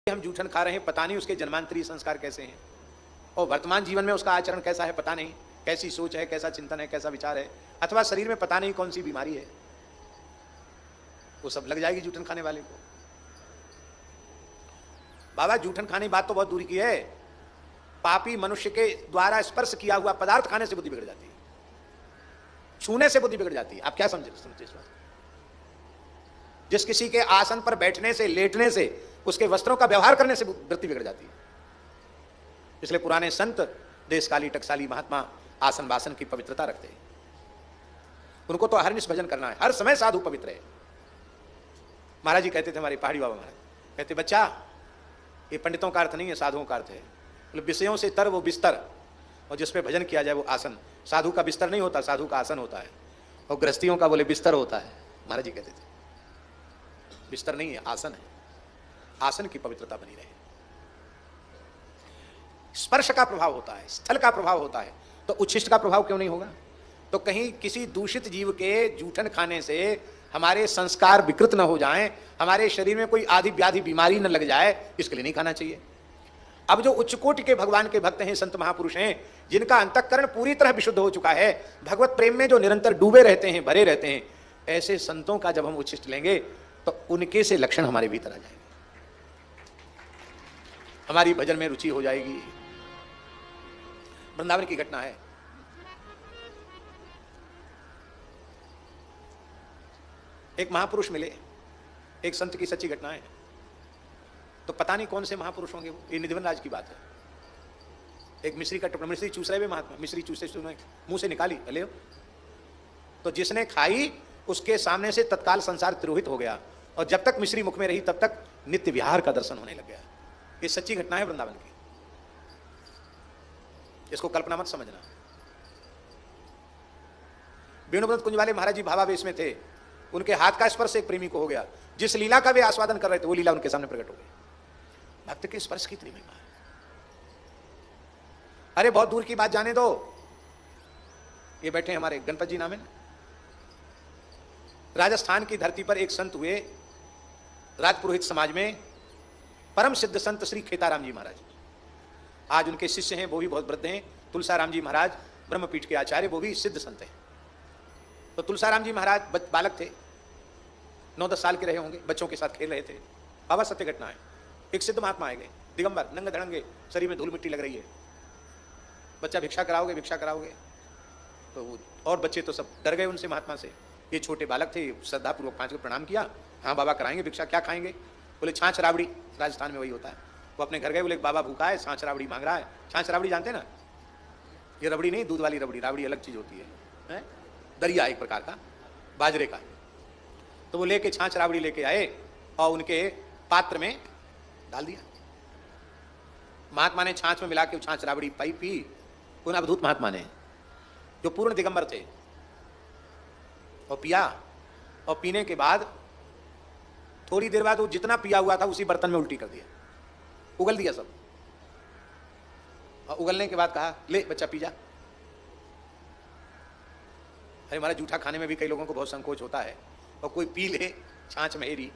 हम जूठन खा रहे हैं, पता नहीं उसके जन्मांतरीय संस्कार कैसे हैं, और वर्तमान जीवन में उसका आचरण कैसा है पता नहीं, कैसी सोच है, कैसा चिंतन है, कैसा विचार है, अथवा शरीर में पता नहीं कौन सी बीमारी है, वो सब लग जाएगी जूठन खाने वाले को। बाबा जूठन खाने की बात तो बहुत दूर की है, पापी मनुष्य के द्वारा स्पर्श किया हुआ पदार्थ खाने से बुद्धि बिगड़ जाती है, छूने से बुद्धि बिगड़ जाती है। आप क्या समझे इस बात? जिस किसी के आसन पर बैठने से, लेटने से, उसके वस्त्रों का व्यवहार करने से वृत्ति बिगड़ जाती है। इसलिए पुराने संत देशकाली टकसाली महात्मा आसन वासन की पवित्रता रखते हैं। उनको तो हरनिश भजन करना है, हर समय साधु पवित्र है। महाराज जी कहते थे, हमारे पहाड़ी बाबा महाराज कहते, बच्चा ये पंडितों का अर्थ नहीं है, साधुओं का अर्थ है। मतलब विषयों से तर वो बिस्तर, और जिस पे भजन किया जाए वो आसन। साधु का बिस्तर नहीं होता, साधु का आसन होता है, और गृहस्थियों का बोले बिस्तर होता है। महाराज जी कहते थे बिस्तर नहीं है, आसन है, आसन की पवित्रता बनी रहे। स्पर्श का प्रभाव होता है, स्थल का प्रभाव होता है, तो उच्छिष्ट का प्रभाव क्यों नहीं होगा? तो कहीं किसी दूषित जीव के जूठन खाने से हमारे संस्कार विकृत न हो जाएं, हमारे शरीर में कोई आदि व्याधि बीमारी न लग जाए, इसके लिए नहीं खाना चाहिए। अब जो उच्च कोटि के भगवान के भक्त हैं, संत महापुरुष हैं, जिनका अंतःकरण पूरी तरह विशुद्ध हो चुका है, भगवत प्रेम में जो निरंतर डूबे रहते हैं, भरे रहते हैं, ऐसे संतों का जब हम उच्छिष्ट लेंगे तो उनके से लक्षण हमारे भीतर आ जाएंगे, हमारी भजन में रुचि हो जाएगी। वृंदावन की घटना है, एक महापुरुष मिले, एक संत की सच्ची घटना है। तो पता नहीं कौन से महापुरुष होंगे वो, ये निधिवन राज की बात है। एक मिश्री का टुकड़ा, मिश्री चूस रहे महात्मा, मिश्री चूसे मुंह से निकाली, ले तो जिसने खाई उसके सामने से तत्काल संसार तिरोहित हो गया, और जब तक मिश्री मुख में रही तब तक नित्य विहार का दर्शन होने लग गया। ये सच्ची घटना है वृंदावन की, इसको कल्पना मत समझना। वेणुवृंद कुंज वाले महाराज जी भावावेश में थे, उनके हाथ का स्पर्श एक प्रेमी को हो गया, जिस लीला का वे आस्वादन कर रहे थे वो लीला उनके सामने प्रकट हो गई। भक्त के स्पर्श की इतनी महिमा है। अरे बहुत दूर की बात जाने दो, ये बैठे हमारे गणपत जी नाम है ना, राजस्थान की धरती पर एक संत हुए, राजपुरोहित समाज में परम सिद्ध संत श्री खेताराम जी महाराज। आज उनके शिष्य हैं, वो भी बहुत वृद्ध हैं। तुलसाराम जी महाराज ब्रह्मपीठ के आचार्य, वो भी सिद्ध संत हैं। तो तुलसाराम जी महाराज बालक थे, 9-10 साल के रहे होंगे, बच्चों के साथ खेल रहे थे। बाबा सत्य घटना है, एक सिद्ध महात्मा आए गए, दिगंबर, नंगे धड़ंगे, शरीर में धूल मिट्टी लग रही है। बच्चा भिक्षा कराओगे, भिक्षा कराओगे? तो और बच्चे तो सब डर गए उनसे, महात्मा से। ये छोटे बालक थे, श्रद्धापूर्वक 5 को प्रणाम किया। हाँ बाबा कराएंगे भिक्षा, क्या खाएंगे? बोले छाछ राबड़ी, राजस्थान में वही होता है। वो अपने घर गए, बोले बाबा भूखा है, छाछ राबड़ी मांग रहा है। छाछ राबड़ी जानते ना, ये रबड़ी नहीं, दूध वाली रबड़ी, राबड़ी अलग चीज होती है, दरिया एक प्रकार का बाजरे का। तो वो लेके छाछ राबड़ी लेके आए और उनके पात्र में डाल दिया। महात्मा ने छाछ में मिला के छाछ राबड़ी पाई, पी। उन अवधूत महात्मा ने, जो पूर्ण दिगंबर थे, और पिया। और पीने के बाद थोड़ी देर बाद वो जितना पिया हुआ था उसी बर्तन में उल्टी कर दिया, उगल दिया सब। और उगलने के बाद कहा, ले बच्चा पी जा। अरे हमारा जूठा खाने में भी कई लोगों को बहुत संकोच होता है, और कोई पी ले छाछ महेरी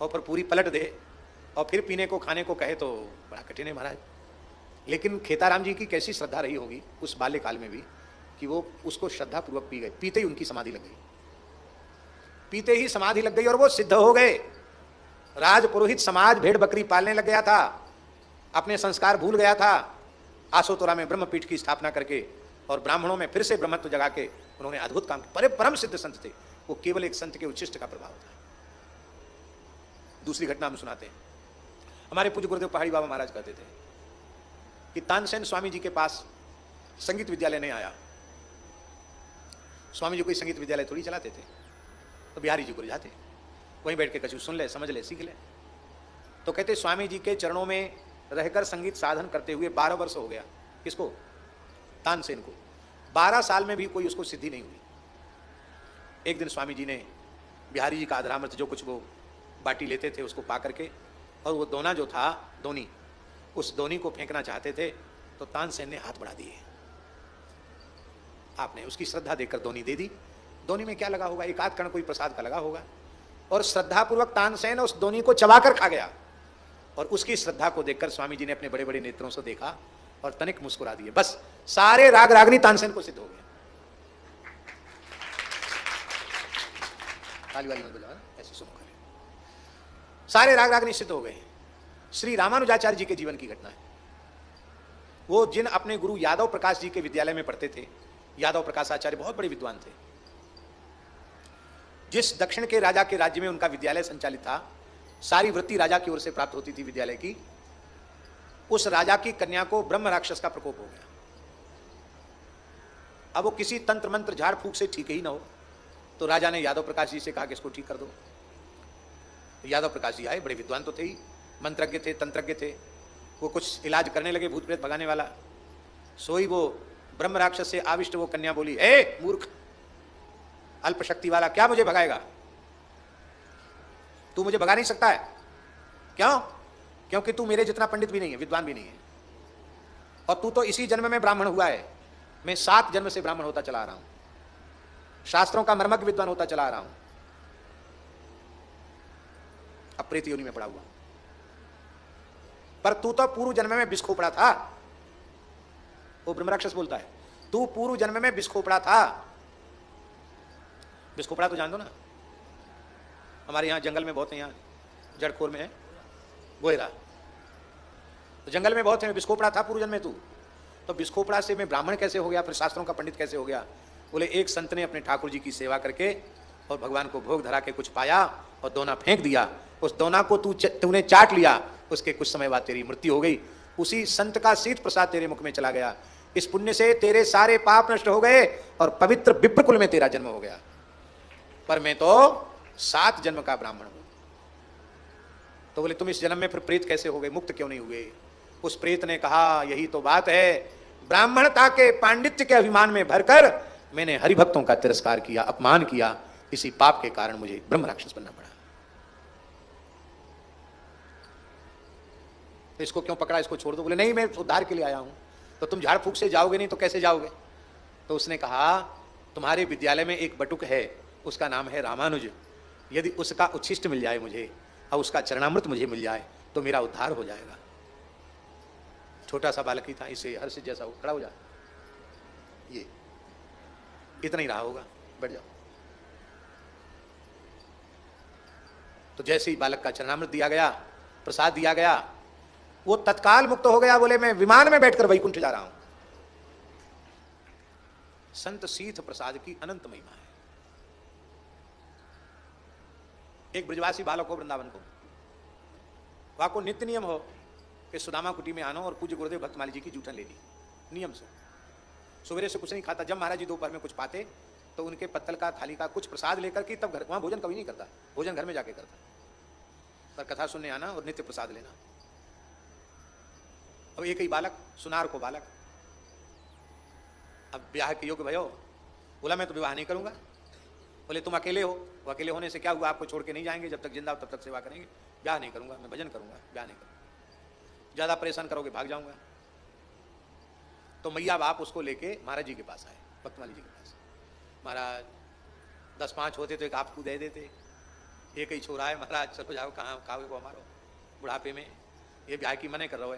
और पर पूरी पलट दे और फिर पीने को खाने को कहे तो बड़ा कठिन है महाराज। लेकिन खेताराम जी की कैसी श्रद्धा रही होगी उस बाल्यकाल में भी, कि वो उसको श्रद्धा पूर्वक पी गए। पीते ही उनकी समाधि लग गई, पीते ही समाधि लग गई और वो सिद्ध हो गए। राजपुरोहित समाज भेड़ बकरी पालने लग गया था, अपने संस्कार भूल गया था। आसोतोरा में ब्रह्मपीठ की स्थापना करके और ब्राह्मणों में फिर से ब्रह्मत्व जगा के उन्होंने अद्भुत काम किया। परम सिद्ध संत थे वो, केवल एक संत के उच्छिष्ट का प्रभाव था। दूसरी घटना हम सुनाते हैं। हमारे पूज्य गुरुदेव पहाड़ी बाबा महाराज कहते थे कि तानसेन स्वामी जी के पास संगीत विद्यालय नहीं आया। स्वामी जी कोई संगीत विद्यालय थोड़ी चलाते थे, तो बिहारी जी को ले जाते, वहीं बैठ के कछु सुन ले, समझ ले, सीख ले। तो कहते स्वामी जी के चरणों में रहकर संगीत साधन करते हुए 12 वर्ष हो गया। किसको? तानसेन को। 12 साल में भी कोई उसको सिद्धि नहीं हुई। एक दिन स्वामी जी ने बिहारी जी का अधरामृत जो कुछ वो बाटी लेते थे उसको पा करके, और वो दोना जो था दोनी, उस दोनी को फेंकना चाहते थे, तो तानसेन ने हाथ बढ़ा दिए। आपने उसकी श्रद्धा देखकर दोनी दे दी। दोनी में क्या लगा होगा? एक आध कण कोई प्रसाद का लगा होगा, और श्रद्धापूर्वक तानसेन उस दोनी को चबाकर खा गया। और उसकी श्रद्धा को देखकर स्वामी जी ने अपने बड़े बड़े नेत्रों से देखा और तनिक मुस्कुरा दिए। बस सारे राग रागनी तानसेन को सिद्ध हो गए। ताली वाली मत बजाओ, ऐसे सुनो खाली। सारे राग रागनी सिद्ध हो गए। श्री रामानुजाचार्य जी के जीवन की घटना है। वो जिन अपने गुरु यादव प्रकाश जी के विद्यालय में पढ़ते थे, यादव प्रकाश आचार्य बहुत बड़े विद्वान थे। जिस दक्षिण के राजा के राज्य में उनका विद्यालय संचालित था, सारी वृत्ति राजा की ओर से प्राप्त होती थी विद्यालय की। उस राजा की कन्या को ब्रह्म राक्षस का प्रकोप हो गया। अब वो किसी तंत्र मंत्र झाड़ फूक से ठीक ही ना हो, तो राजा ने यादव प्रकाश जी से कहा कि इसको ठीक कर दो। यादव प्रकाश जी आए, बड़े विद्वान तो थे ही, मंत्रज्ञ थे, तंत्रज्ञ थे। वो कुछ इलाज करने लगे, भूत प्रेत भगाने वाला। सोई वो ब्रह्म राक्षस से आविष्ट वो कन्या बोली, ए मूर्ख अल्प शक्ति वाला, क्या मुझे भगाएगा? तू मुझे भगा नहीं सकता है। क्यों? क्योंकि तू मेरे जितना पंडित भी नहीं है, विद्वान भी नहीं है, और तू तो इसी जन्म में ब्राह्मण हुआ है। मैं 7 जन्म से ब्राह्मण होता चला आ रहा हूं, शास्त्रों का मर्मज्ञ विद्वान होता चला आ रहा हूं, अब प्रेत योनि में पड़ा हुआ। पर तू तो पूर्व जन्म में विष खोपड़ा था। वो ब्रह्मराक्षस बोलता है, तू पूर्व जन्म में विष खोपड़ा था। विष खोपड़ा तो जान दो ना, हमारे यहाँ जंगल में बहुत है, यहाँ जड़खोर में है गोयरा, तो जंगल में बहुत है। विष खोपड़ा था पूर्व जन्म में तू, तो विष खोपड़ा से मैं ब्राह्मण कैसे हो गया, फिर शास्त्रों का पंडित कैसे हो गया? बोले एक संत ने अपने ठाकुर जी की सेवा करके और भगवान को भोग धरा के कुछ पाया और दोना फेंक दिया। उस दोना को तूने चाट लिया, उसके कुछ समय बाद तेरी मृत्यु हो गई। उसी संत का शीत प्रसाद तेरे मुख में चला गया। इस पुण्य से तेरे सारे पाप नष्ट हो गए और पवित्र विप्रकुल में तेरा जन्म हो गया। पर मैं तो 7 जन्म का ब्राह्मण हूं। तो बोले तुम इस जन्म में फिर प्रेत कैसे हो गए, मुक्त क्यों नहीं हुए? उस प्रेत ने कहा, यही तो बात है, ब्राह्मणता के पांडित्य के अभिमान में भरकर मैंने हरिभक्तों का तिरस्कार किया, अपमान किया, इसी पाप के कारण मुझे ब्रह्म राक्षस बनना पड़ा। तो इसको क्यों पकड़ा, इसको छोड़ दो। बोले नहीं, मैं उद्धार के लिए आया हूं। तो तुम झाड़ फूक से जाओगे नहीं तो कैसे जाओगे? तो उसने कहा, तुम्हारे विद्यालय में एक बटुक है, उसका नाम है रामानुज। यदि उसका उच्छिष्ट मिल जाए मुझे और उसका चरणामृत मुझे मिल जाए तो मेरा उद्धार हो जाएगा। छोटा सा बालक ही था, इसे हर्ष जैसा वो खड़ा हो जाए, ये इतना ही रहा होगा, बैठ जाओ। तो जैसे ही बालक का चरणामृत दिया गया, प्रसाद दिया गया, वो तत्काल मुक्त हो गया। बोले मैं विमान में बैठकर वैकुंठ जा रहा हूं। संत सीथ प्रसाद की अनंत महिमा है। एक ब्रजवासी बालक हो वृंदावन को, वहां को नित्य नियम हो कि सुदामा कुटी में आना और पूज्य गुरुदेव भक्तमाली जी की जूठन लेनी, नियम से। सवेरे से कुछ नहीं खाता, जब महाराज जी दोपहर में कुछ पाते तो उनके पत्तल का थाली का कुछ प्रसाद लेकर के तब घर, वहां भोजन कभी नहीं करता, भोजन घर में जाके करता, पर कथा सुनने आना और नित्य प्रसाद लेना। अब एक ही बालक, सुनार को बालक, अब ब्याह के योग्य भयो, बोला मैं तो विवाह नहीं करूंगा। बोले तुम अकेले हो, वो अकेले होने से क्या हुआ, आपको छोड़ के नहीं जाएंगे, जब तक जिंदा हो तब तक सेवा करेंगे। ब्याह नहीं करूंगा, मैं भजन करूंगा, ब्याह नहीं करूंगा, ज्यादा परेशान करोगे भाग जाऊंगा। तो मैया बाप उसको लेके महाराज जी के पास आए, भक्तमाली जी के पास। महाराज 10-5 होते तो एक आपको दे देते, एक ही छोरा है महाराज, चलो जाओ, कहाँ खाओगे को हमारो बुढ़ापे में, ये ब्याह की मने कर रहे हो।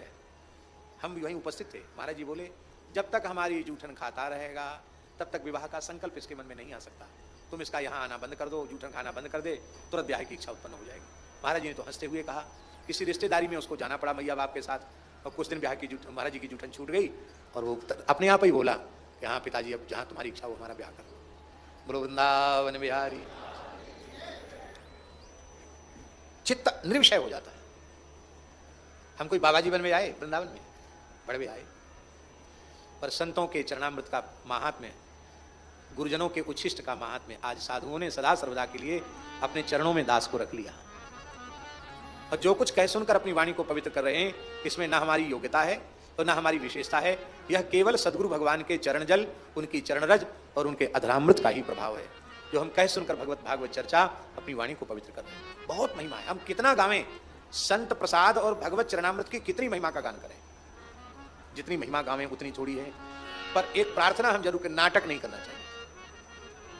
हम भी वहीं उपस्थित थे। महाराज जी बोले जब तक हमारी जूठन खाता रहेगा तब तक विवाह का संकल्प इसके मन में नहीं आ सकता। तुम इसका यहाँ आना बंद कर दो, जूठन खाना बंद कर दे, तुरंत ब्याह की इच्छा उत्पन्न हो जाएगी। महाराज जी ने तो हंसते हुए कहा। किसी रिश्तेदारी में उसको जाना पड़ा मैया बाप के साथ, और कुछ दिन ब्याह की जूठन, महाराज जी की जूठन छूट गई और वो अपने आप ही बोला कि हाँ पिताजी, अब जहाँ तुम्हारी इच्छा हो हमारा ब्याह कर दो। बोलो वृंदावन बिहारी। चित्त निर्विषय हो जाता है। हम कोई बाबा जीवन में आए वृंदावन में, बड़े भी आए, पर संतों के चरणामृत का महात्म्य, गुरुजनों के उच्छिष्ट का महात्म्य आज साधुओं ने सदा सर्वदा के लिए अपने चरणों में दास को रख लिया। और जो कुछ कह सुनकर अपनी वाणी को पवित्र कर रहे हैं, इसमें न हमारी योग्यता है और न हमारी विशेषता है। यह केवल सदगुरु भगवान के चरण जल, उनकी चरण रज और उनके अधरामृत का ही प्रभाव है, जो हम कह सुनकर भगवत भागवत चर्चा अपनी वाणी को पवित्र कर रहे हैं। बहुत महिमा है। हम कितना गावें संत प्रसाद और भगवत चरणामृत की, कितनी महिमा का गान करें। जितनी महिमा गावें उतनी थोड़ी है। पर एक प्रार्थना हम जरूर करें, नाटक नहीं करना चाहिए।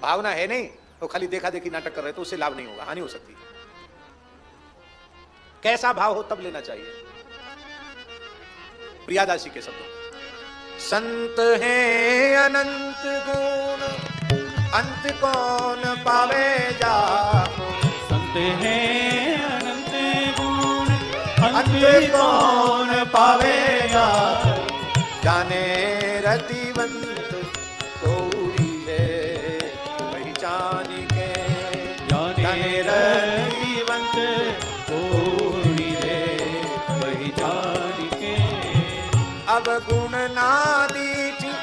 भावना है नहीं तो खाली देखा देखी नाटक कर रहे तो उससे लाभ नहीं होगा, हानि हो सकती है। कैसा भाव हो तब लेना चाहिए। प्रियादासी के शब्दों, संत हैं अनंत गुण, अंत कौन पावे जा। संत हैं अनंत गुण, अंत कौन पावेगा। जाने रतिवंत कोई है पहचान के, जाने रतिवंत कोई है पहचान के। अब गुण ना दीची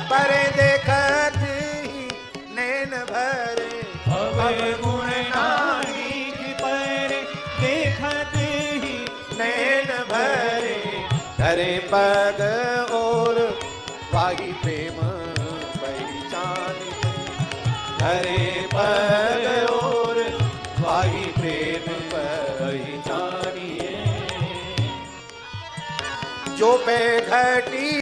पर देखत ही नैन भरे। अब गुण नारी पर देखत ही नैन भरे। धरे पग और वाही प्रेम पहचान के। धरे पग और वाही प्रेम पहचानिए। जो पे घटी